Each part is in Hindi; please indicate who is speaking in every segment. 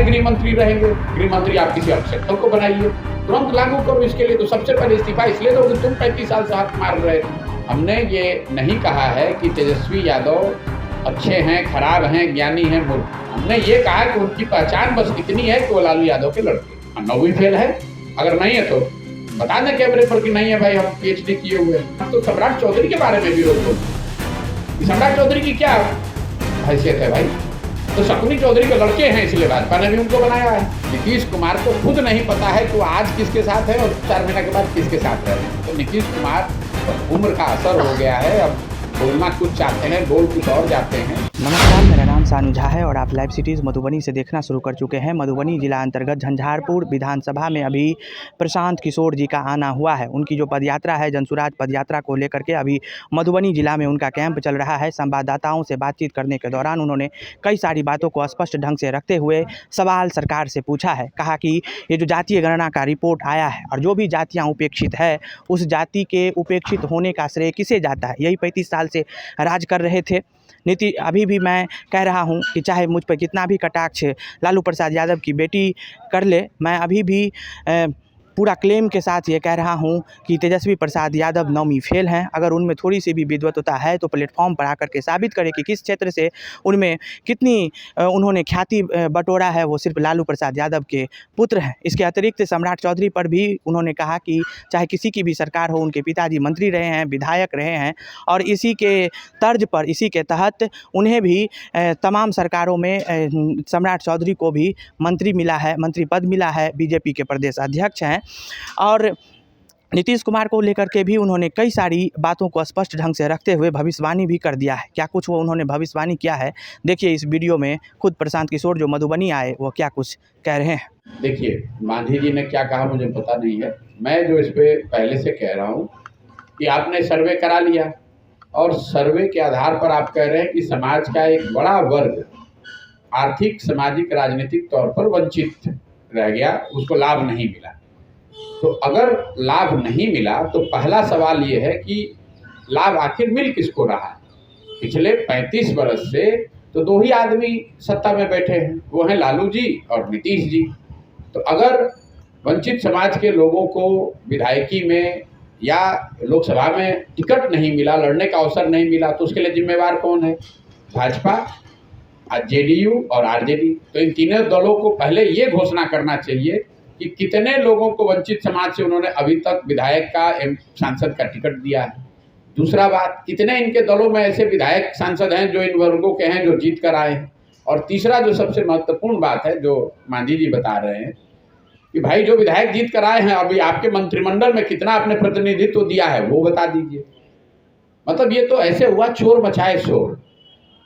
Speaker 1: गृह मंत्री रहेंगे, गृह मंत्री आप किसी अल्पसंख्यक को बनाइए, तुरंत लागू करो। इसके लिए तो सबसे पहले इस्तीफा इसलिए दो कि तुम 35 साल से हाथ मार रहे थे। हमने ये नहीं कहा है कि तेजस्वी यादव अच्छे हैं, खराब हैं, ज्ञानी हैं, मूर्ख। हमने ये कहा कि उनकी पहचान बस इतनी है कि वो लालू यादव के लड़के। 9वीं फेल है, अगर नहीं है तो बता दें कैमरे पर कि नहीं है भाई, हम PhD किए हुए हैं। तो सम्राट चौधरी के बारे में भी रोको। सम्राट चौधरी की क्या हैसियत है भाई? तो शकुनी चौधरी के लड़के हैं, इसलिए भाजपा ने भी उनको बनाया है। नीतीश कुमार को खुद नहीं पता है कि वो आज किसके साथ है और 4 महीने के बाद किसके साथ है। तो नीतीश कुमार उम्र का असर हो गया है, अब बोलना कुछ चाहते हैं, बोल कुछ और जाते हैं।
Speaker 2: नमस्कार, मेरा नाम सानू झा है और आप लाइव सिटीज़ मधुबनी से देखना शुरू कर चुके हैं। मधुबनी जिला अंतर्गत झंझारपुर विधानसभा में अभी प्रशांत किशोर जी का आना हुआ है। उनकी जो पदयात्रा है, जनसुराज पदयात्रा को लेकर के अभी मधुबनी जिला में उनका कैंप चल रहा है। संवाददाताओं से बातचीत करने के दौरान उन्होंने कई सारी बातों को स्पष्ट ढंग से रखते हुए सवाल सरकार से पूछा है। कहा कि ये जो जातीय गणना का रिपोर्ट आया है और जो भी जातियाँ उपेक्षित है, उस जाति के उपेक्षित होने का श्रेय किसे जाता है? यही 35 साल से राज कर रहे थे अभी भी मैं कह रहा हूं कि चाहे मुझ पर कितना भी कटाक्ष लालू प्रसाद यादव की बेटी कर ले, मैं अभी भी पूरा क्लेम के साथ ये कह रहा हूं कि तेजस्वी प्रसाद यादव 9वीं फेल हैं। अगर उनमें थोड़ी सी भी विद्वत्ता है तो प्लेटफॉर्म पर आकर के साबित करें कि किस क्षेत्र से उनमें कितनी उन्होंने ख्याति बटोरा है। वो सिर्फ लालू प्रसाद यादव के पुत्र हैं। इसके अतिरिक्त सम्राट चौधरी पर भी उन्होंने कहा कि चाहे किसी की भी सरकार हो, उनके पिताजी मंत्री रहे हैं, विधायक रहे हैं और इसी के तर्ज पर, इसी के तहत उन्हें भी तमाम सरकारों में सम्राट चौधरी को भी मंत्री मिला है, मंत्री पद मिला है, बीजेपी के प्रदेश अध्यक्ष हैं। और नीतीश कुमार को लेकर के भी उन्होंने कई सारी बातों को स्पष्ट ढंग से रखते हुए भविष्यवाणी भी कर दिया है। क्या कुछ वो उन्होंने भविष्यवाणी किया है, देखिए इस वीडियो में। खुद प्रशांत किशोर जो मधुबनी आए, वो क्या कुछ कह रहे हैं।
Speaker 1: देखिए, मांझी जी ने क्या कहा मुझे पता नहीं है। मैं जो इस पे पहले से कह रहा हूँ कि आपने सर्वे करा लिया और सर्वे के आधार पर आप कह रहे हैं कि समाज का एक बड़ा वर्ग आर्थिक, सामाजिक, राजनीतिक तौर पर वंचित रह गया, उसको लाभ नहीं मिला। तो अगर लाभ नहीं मिला तो पहला सवाल ये है कि लाभ आखिर मिल किसको रहा है? पिछले 35 वर्ष से तो 2 ही आदमी सत्ता में बैठे हैं, वो हैं लालू जी और नीतीश जी। तो अगर वंचित समाज के लोगों को विधायकी में या लोकसभा में टिकट नहीं मिला, लड़ने का अवसर नहीं मिला, तो उसके लिए जिम्मेवार कौन है? भाजपा, JDU और RJD। तो इन तीनों दलों को पहले ये घोषणा करना चाहिए कि कितने लोगों को वंचित समाज से उन्होंने अभी तक विधायक का, सांसद का टिकट दिया है। दूसरा बात, कितने इनके दलों में ऐसे विधायक, सांसद हैं जो इन वर्गों के हैं, जो जीत कर आए हैं। और तीसरा जो सबसे महत्वपूर्ण बात है, जो मांझी जी बता रहे हैं कि भाई जो विधायक जीत कर आए हैं, अभी आपके मंत्रिमंडल में कितना आपने प्रतिनिधित्व दिया है, वो बता दीजिए। मतलब ये तो ऐसे हुआ चोर मचाए शोर।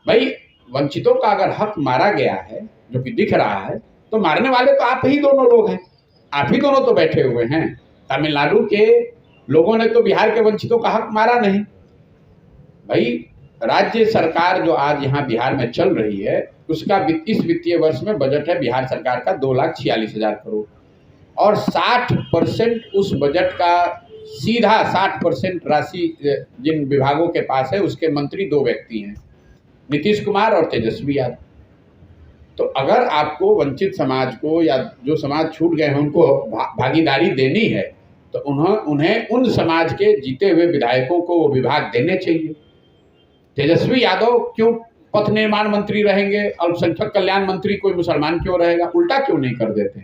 Speaker 1: भाई वंचितों का अगर हक मारा गया है, जो कि दिख रहा है, तो मारने वाले तो आप ही दोनों लोग हैं। आप ही दोनों तो बैठे हुए हैं। तमिलनाडु के लोगों ने तो बिहार के वंचितों का हक मारा नहीं। भाई राज्य सरकार जो आज यहाँ बिहार में चल रही है, उसका इस वित्तीय वर्ष में बजट है बिहार सरकार का 2,46,000 करोड़ और 60% उस बजट का सीधा 60% राशि जिन विभागों के पास है, उसके मंत्री 2 व्यक्ति हैं, नीतीश कुमार और तेजस्वी यादव। तो अगर आपको वंचित समाज को या जो समाज छूट गए हैं उनको भागीदारी देनी है, तो उन्हें उन समाज के जीते हुए विधायकों को वो विभाग देने चाहिए। तेजस्वी यादव क्यों पथ निर्माण मंत्री रहेंगे? अल्पसंख्यक कल्याण मंत्री कोई मुसलमान क्यों रहेगा? उल्टा क्यों नहीं कर देते?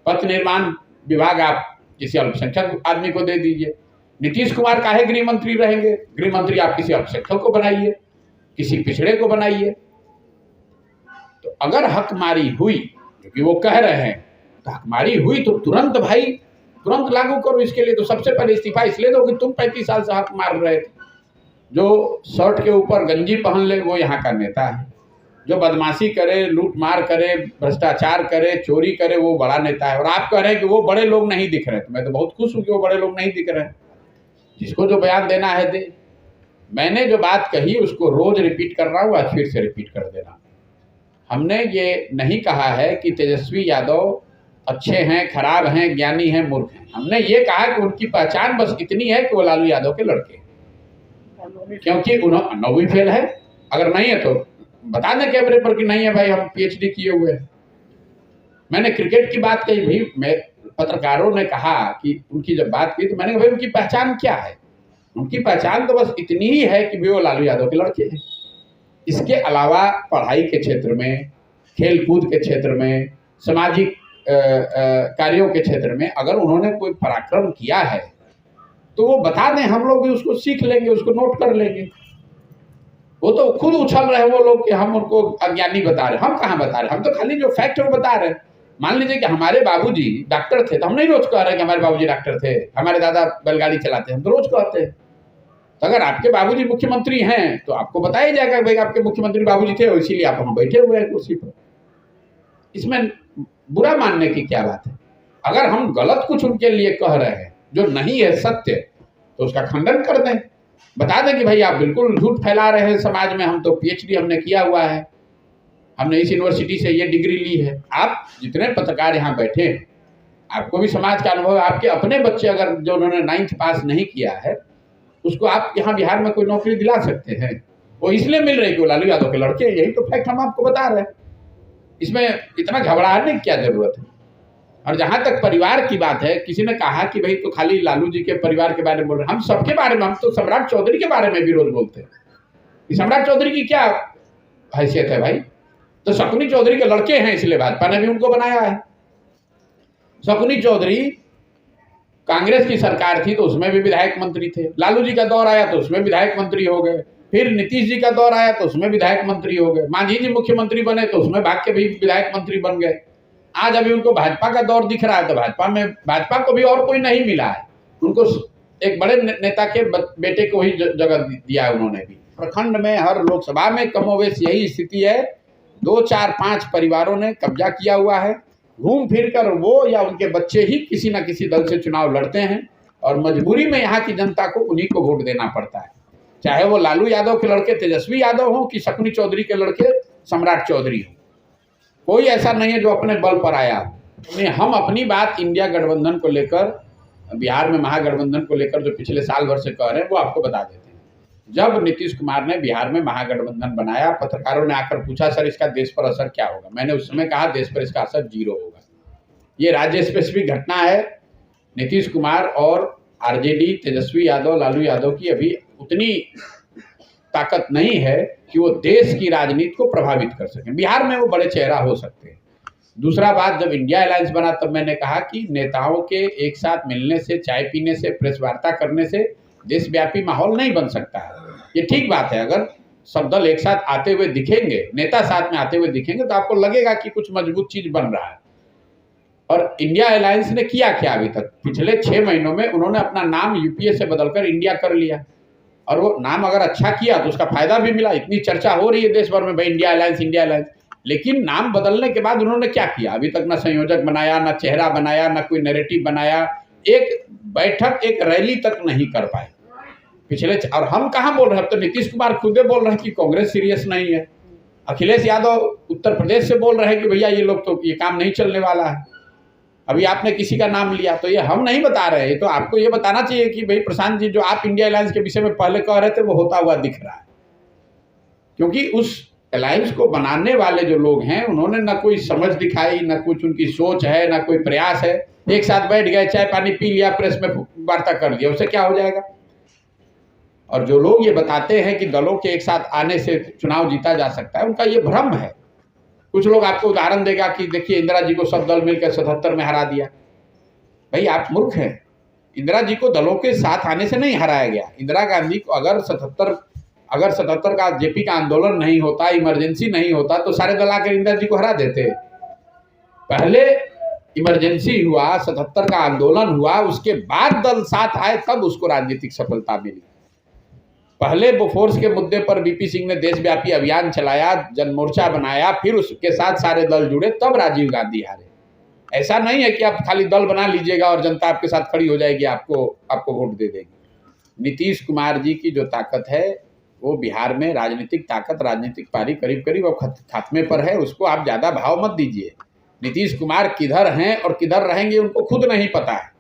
Speaker 1: पथ निर्माण विभाग आप किसी अल्पसंख्यक आदमी को दे दीजिए। नीतीश कुमार काहे गृह मंत्री रहेंगे? गृह मंत्री आप किसी अल्पसंख्यक को बनाइए, किसी पिछड़े को बनाइए। तो अगर हकमारी हुई, क्योंकि वो कह रहे हैं, तो हकमारी हुई तो तुरंत भाई तुरंत लागू करो। इसके लिए तो सबसे पहले इस्तीफा इसलिए दो कि तुम 35 साल से हक मार रहे थे। जो शर्ट के ऊपर गंजी पहन ले वो यहाँ का नेता है, जो बदमाशी करे, लूट मार करे, भ्रष्टाचार करे, चोरी करे, वो बड़ा नेता है। और आप कह रहे हैं कि वो बड़े लोग नहीं दिख रहे। तो मैं तो बहुत खुश हूँ कि वो बड़े लोग नहीं दिख रहे हैं। जिसको जो बयान देना है दे। मैंने जो बात कही उसको रोज रिपीट कर रहा हूँ, आज फिर से रिपीट कर देना। हमने ये नहीं कहा है कि तेजस्वी यादव अच्छे हैं, खराब हैं, ज्ञानी हैं, मूर्ख हैं। हमने ये कहा कि उनकी पहचान बस इतनी है कि वो लालू यादव के लड़के हैं, क्योंकि उन्होंने 9वीं फेल है। अगर नहीं है तो बता दें कैमरे पर कि नहीं है भाई, हम PhD किए हुए हैं। मैंने क्रिकेट की बात कही भाई, मैं पत्रकारों ने कहा कि उनकी जब बात की तो मैंने कहा भाई उनकी पहचान क्या है? उनकी पहचान तो बस इतनी ही है कि वो लालू यादव के लड़के हैं। इसके अलावा पढ़ाई के क्षेत्र में, खेल कूद के क्षेत्र में, सामाजिक कार्यों के क्षेत्र में अगर उन्होंने कोई पराक्रम किया है तो वो बता दें, हम लोग भी उसको सीख लेंगे, उसको नोट कर लेंगे। वो तो खुद उछल रहे हैं वो लोग कि हम उनको अज्ञानी बता रहे हैं। हम कहाँ बता रहे हैं? हम तो खाली जो फैक्ट है वो बता रहे हैं। मान लीजिए कि हमारे बाबूजी डॉक्टर थे तो हम नहीं रोज कह रहे कि हमारे बाबूजी डॉक्टर थे, हमारे दादा बैलगाड़ी चलाते हैं, हम तो रोज कहते हैं। तो अगर आपके बाबूजी मुख्यमंत्री हैं तो आपको बताया जाएगा भाई आपके मुख्यमंत्री बाबूजी थे, इसीलिए आप हम बैठे हुए हैं कुर्सी पर। इसमें बुरा मानने की क्या बात है? अगर हम गलत कुछ उनके लिए कह रहे हैं जो नहीं है सत्य, तो उसका खंडन कर दें, बता दें कि भाई आप बिल्कुल झूठ फैला रहे हैं समाज में, हम तो पीएचडी हमने किया हुआ है, हमने इस यूनिवर्सिटी से ये डिग्री ली है। आप जितने पत्रकार यहाँ बैठे हैं, आपको भी समाज का अनुभव है। आपके अपने बच्चे अगर जो उन्होंने 9th पास नहीं किया है, उसको आप यहाँ बिहार में कोई नौकरी दिला सकते हैं? वो इसलिए मिल रही कि वो लालू यादव के लड़के, यही तो फैक्ट हम आपको बता रहे हैं। इसमें इतना घबराने की क्या जरूरत है? और जहां तक परिवार की बात है, किसी ने कहा कि भाई तो खाली लालू जी के परिवार के बारे में बोल रहे हैं। हम सबके बारे में, हम तो सम्राट चौधरी के बारे में भी रोज बोलते हैं। सम्राट चौधरी की क्या हैसियत है भाई? तो शकुनी चौधरी के लड़के हैं, इसलिए भाजपा ने भी उनको बनाया है। शकुनी चौधरी कांग्रेस की सरकार थी तो उसमें भी विधायक मंत्री थे, लालू जी का दौर आया तो उसमें विधायक मंत्री हो गए, फिर नीतीश जी का दौर आया तो उसमें विधायक मंत्री हो गए, मांझी जी मुख्यमंत्री बने तो उसमें भाग के भी विधायक मंत्री बन गए। आज अभी उनको भाजपा का दौर दिख रहा है तो भाजपा को भी और कोई नहीं मिला है, उनको एक बड़े नेता के बेटे को ही जगह दिया है उन्होंने भी। प्रखंड में हर लोकसभा में कमोवेश यही स्थिति है, 2, 4, 5 परिवारों ने कब्जा किया हुआ है। घूम फिर कर वो या उनके बच्चे ही किसी न किसी दल से चुनाव लड़ते हैं और मजबूरी में यहाँ की जनता को उन्हीं को वोट देना पड़ता है, चाहे वो लालू यादव के लड़के तेजस्वी यादव हो कि शकुनी चौधरी के लड़के सम्राट चौधरी हो। कोई ऐसा नहीं है जो अपने बल पर आया हो। हम अपनी बात इंडिया गठबंधन को लेकर, बिहार में महागठबंधन को लेकर जो पिछले साल भर से कह रहे हैं वो आपको बता देते हैं। जब नीतीश कुमार ने बिहार में महागठबंधन बनाया, पत्रकारों ने आकर पूछा सर इसका देश पर असर क्या होगा? मैंने उस समय कहा देश पर इसका असर 0 होगा। ये राज्य स्पेसिफिक घटना है। नीतीश कुमार और आरजेडी, तेजस्वी यादव, लालू यादव की अभी उतनी ताकत नहीं है कि वो देश की राजनीति को प्रभावित कर सकें। बिहार में वो बड़े चेहरा हो सकते हैं। दूसरा बात, जब इंडिया अलायंस बना तब मैंने कहा कि नेताओं के एक साथ मिलने से, चाय पीने से, प्रेस वार्ता करने से देशव्यापी माहौल नहीं बन सकता है। ये ठीक बात है, अगर सब दल एक साथ आते हुए दिखेंगे, नेता साथ में आते हुए दिखेंगे तो आपको लगेगा कि कुछ मजबूत चीज बन रहा है। और इंडिया अलायंस ने किया क्या अभी तक? पिछले 6 महीनों में उन्होंने अपना नाम यूपीए से बदलकर इंडिया कर लिया, और वो नाम अगर अच्छा किया तो उसका फायदा भी मिला। इतनी चर्चा हो रही है देश भर में भाई इंडिया अलायंस, इंडिया अलायंस, लेकिन नाम बदलने के बाद उन्होंने क्या किया? अभी तक ना संयोजक बनाया, ना चेहरा बनाया, ना कोई नैरेटिव बनाया, एक बैठक, एक रैली तक नहीं कर पाए पिछले। और हम कहाँ बोल रहे हैं? अब तो नीतीश कुमार खुद बोल रहे हैं कि कांग्रेस सीरियस नहीं है। अखिलेश यादव उत्तर प्रदेश से बोल रहे हैं कि भैया ये लोग तो ये काम नहीं चलने वाला है। अभी आपने किसी का नाम लिया, तो ये हम नहीं बता रहे हैं, तो आपको ये बताना चाहिए कि भाई प्रशांत जी, जो आप इंडिया अलायंस के विषय में पहले कह रहे थे वो होता हुआ दिख रहा है। क्योंकि उस अलायंस को बनाने वाले जो लोग हैं उन्होंने ना कोई समझ दिखाई, ना कुछ उनकी सोच है, ना कोई प्रयास है। एक साथ बैठ गए, चाय पानी पी लिया, प्रेस में वार्ता कर लिया, उससे क्या हो जाएगा? और जो लोग ये बताते हैं कि दलों के एक साथ आने से चुनाव जीता जा सकता है, उनका ये भ्रम है। कुछ लोग आपको उदाहरण देगा कि देखिए इंदिरा जी को सब दल मिलकर 77 में हरा दिया। भाई आप मूर्ख हैं। इंदिरा जी को दलों के साथ आने से नहीं हराया गया। इंदिरा गांधी को अगर 77 का जेपी का आंदोलन नहीं होता, इमरजेंसी नहीं होता, तो सारे दल आकर इंदिरा जी को हरा देते। पहले इमरजेंसी हुआ, 77 का आंदोलन हुआ, उसके बाद दल साथ आए, तब उसको राजनीतिक सफलता मिली। पहले बोफोर्स के मुद्दे पर वीपी सिंह ने देशव्यापी अभियान चलाया, जनमोर्चा बनाया, फिर उसके साथ सारे दल जुड़े, तब राजीव गांधी हारे। ऐसा नहीं है कि आप खाली दल बना लीजिएगा और जनता आपके साथ खड़ी हो जाएगी, आपको वोट दे देगी। नीतीश कुमार जी की जो ताकत है वो बिहार में राजनीतिक ताकत, राजनीतिक पारी करीब करीब अब खात्मे पर है। उसको आप ज़्यादा भाव मत दीजिए। नीतीश कुमार किधर हैं और किधर रहेंगे उनको खुद नहीं पता है।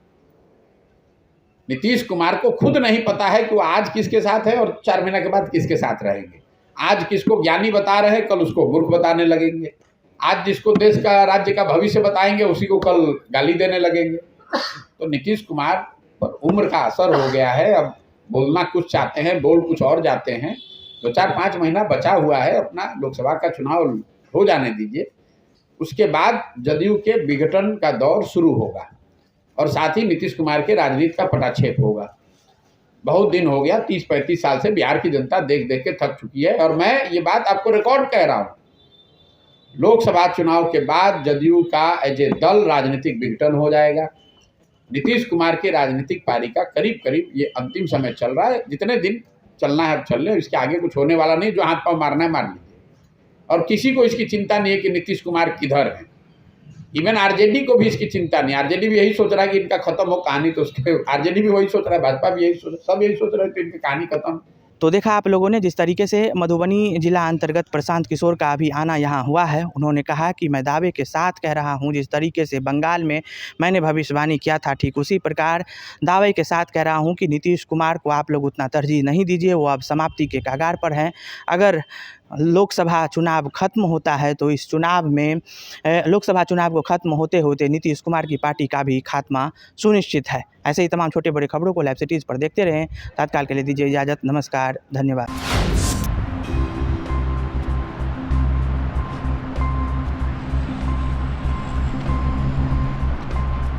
Speaker 1: नीतीश कुमार को खुद नहीं पता है कि वो आज किसके साथ है और 4 महीने के बाद किसके साथ रहेंगे। आज किसको ज्ञानी बता रहे हैं, कल उसको मूर्ख बताने लगेंगे। आज जिसको देश का राज्य का भविष्य बताएंगे उसी को कल गाली देने लगेंगे। तो नीतीश कुमार पर उम्र का असर हो गया है, अब बोलना कुछ चाहते हैं, बोल कुछ और जाते हैं। 2-4-5 महीना बचा हुआ है, अपना लोकसभा का चुनाव हो जाने दीजिए, उसके बाद जदयू के विघटन का दौर शुरू होगा और साथ ही नीतीश कुमार के राजनीति का पटाक्षेप होगा। बहुत दिन हो गया, 30-35 साल से बिहार की जनता देख देख के थक चुकी है और मैं ये बात आपको रिकॉर्ड कह रहा हूँ। लोकसभा चुनाव के बाद जदयू का एज ए दल राजनीतिक विघटन हो जाएगा। नीतीश कुमार के राजनीतिक पारी का करीब करीब ये अंतिम समय चल रहा है। जितने दिन चलना है अब चल ले, इसके आगे कुछ होने वाला नहीं। जो हाथ पांव मारना है मार लीजिए और किसी को इसकी चिंता नहीं है कि नीतीश कुमार किधर है। इवन आरजेडी को भी इसकी चिंता नहीं। आरजेडी भी यही सोच रहा है कि इनका खत्म हो कहानी, तो उसके आरजेडी भी वही सोच रहा है, भाजपा भी यही सोच, सब यही सोच रहे हैं कि इनकी कहानी खत्म।
Speaker 2: तो देखा आप लोगों ने जिस तरीके से मधुबनी जिला अंतर्गत प्रशांत किशोर का अभी आना यहाँ हुआ है। उन्होंने कहा कि मैं दावे के साथ कह रहा हूँ, जिस तरीके से बंगाल में मैंने भविष्यवाणी किया था ठीक उसी प्रकार दावे के साथ कह रहा हूँ कि नीतीश कुमार को आप लोग उतना तरजीह नहीं दीजिए, वो अब समाप्ति के कगार पर हैं। अगर लोकसभा चुनाव खत्म होता है तो इस चुनाव में लोकसभा चुनाव को खत्म होते होते नीतीश कुमार की पार्टी का भी खात्मा सुनिश्चित है। ऐसे ही तमाम छोटे बड़े खबरों को लाइव सिटीज़ पर देखते रहें। तत्काल के लिए दीजिए इजाज़त। नमस्कार, धन्यवाद।